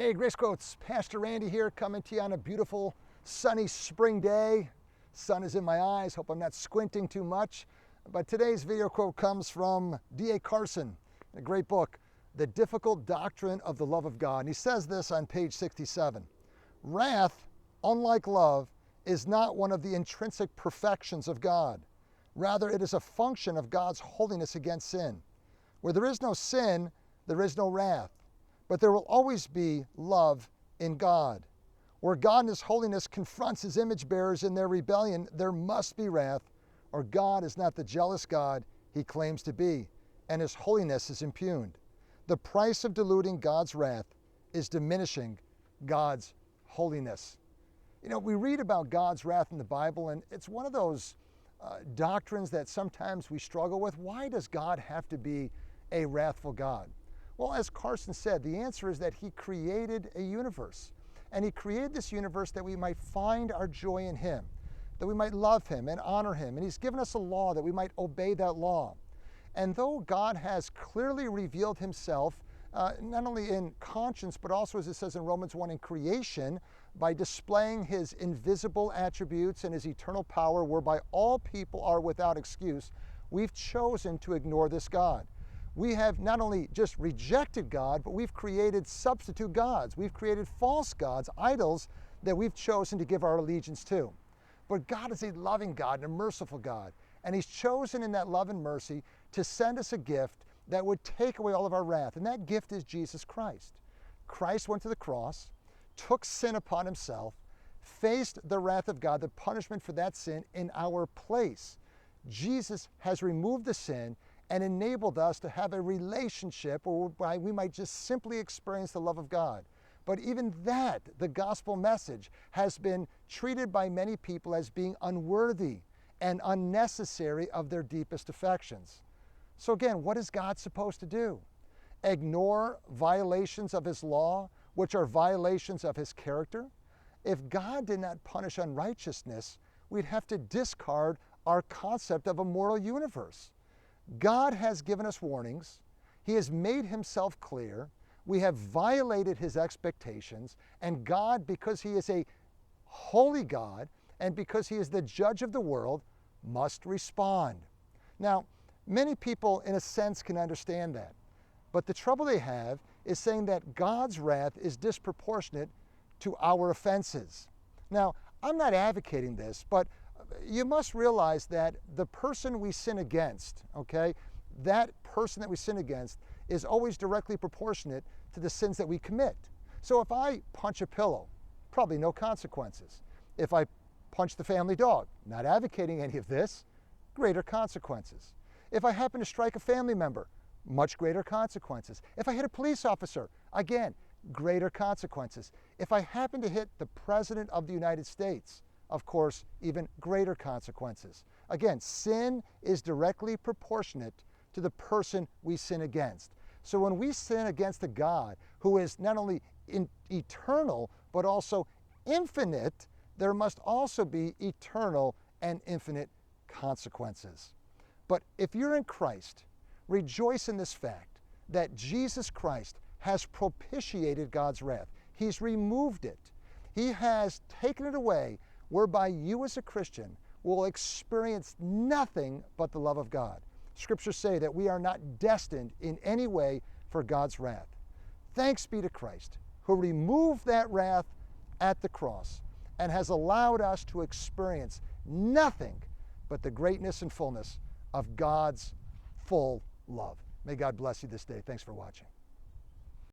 Hey, Grace Quotes, Pastor Randy here, coming to you on a beautiful sunny spring day. Sun is in my eyes, hope I'm not squinting too much. But today's video quote comes from D.A. Carson, a great book, The Difficult Doctrine of the Love of God. And he says this on page 67. Wrath, unlike love, is not one of the intrinsic perfections of God. Rather, it is a function of God's holiness against sin. Where there is no sin, there is no wrath. But there will always be love in God. Where God in His holiness confronts His image bearers in their rebellion, there must be wrath, or God is not the jealous God He claims to be, and His holiness is impugned. The price of diluting God's wrath is diminishing God's holiness. You know, we read about God's wrath in the Bible, and it's one of those doctrines that sometimes we struggle with. Why does God have to be a wrathful God? Well, as Carson said, the answer is that He created a universe. And He created this universe that we might find our joy in Him, that we might love Him and honor Him. And He's given us a law that we might obey that law. And though God has clearly revealed Himself, not only in conscience, but also, as it says in Romans 1, in creation, by displaying His invisible attributes and His eternal power, whereby all people are without excuse, we've chosen to ignore this God. We have not only just rejected God, but we've created substitute gods. We've created false gods, idols that we've chosen to give our allegiance to. But God is a loving God and a merciful God. And He's chosen in that love and mercy to send us a gift that would take away all of our wrath. And that gift is Jesus Christ. Christ went to the cross, took sin upon Himself, faced the wrath of God, the punishment for that sin in our place. Jesus has removed the sin and enabled us to have a relationship whereby we might just simply experience the love of God. But even that, the gospel message, has been treated by many people as being unworthy and unnecessary of their deepest affections. So again, what is God supposed to do? Ignore violations of His law, which are violations of His character? If God did not punish unrighteousness, we'd have to discard our concept of a moral universe. God has given us warnings. He has made Himself clear. We have violated His expectations. And God, because He is a holy God and because He is the judge of the world, must respond. Now, many people, in a sense, can understand that. But the trouble they have is saying that God's wrath is disproportionate to our offenses. Now, I'm not advocating this, but you must realize that the person we sin against, okay, that person that we sin against is always directly proportionate to the sins that we commit. So if I punch a pillow, probably no consequences. If I punch the family dog, not advocating any of this, greater consequences. If I happen to strike a family member, much greater consequences. If I hit a police officer, again, greater consequences. If I happen to hit the President of the United States, of course, even greater consequences. Again, sin is directly proportionate to the person we sin against. So when we sin against a God who is not only eternal, but also infinite, there must also be eternal and infinite consequences. But if you're in Christ, rejoice in this fact that Jesus Christ has propitiated God's wrath. He's removed it. He has taken it away, whereby you as a Christian will experience nothing but the love of God. Scriptures say that we are not destined in any way for God's wrath. Thanks be to Christ, who removed that wrath at the cross and has allowed us to experience nothing but the greatness and fullness of God's full love. May God bless you this day. Thanks for watching.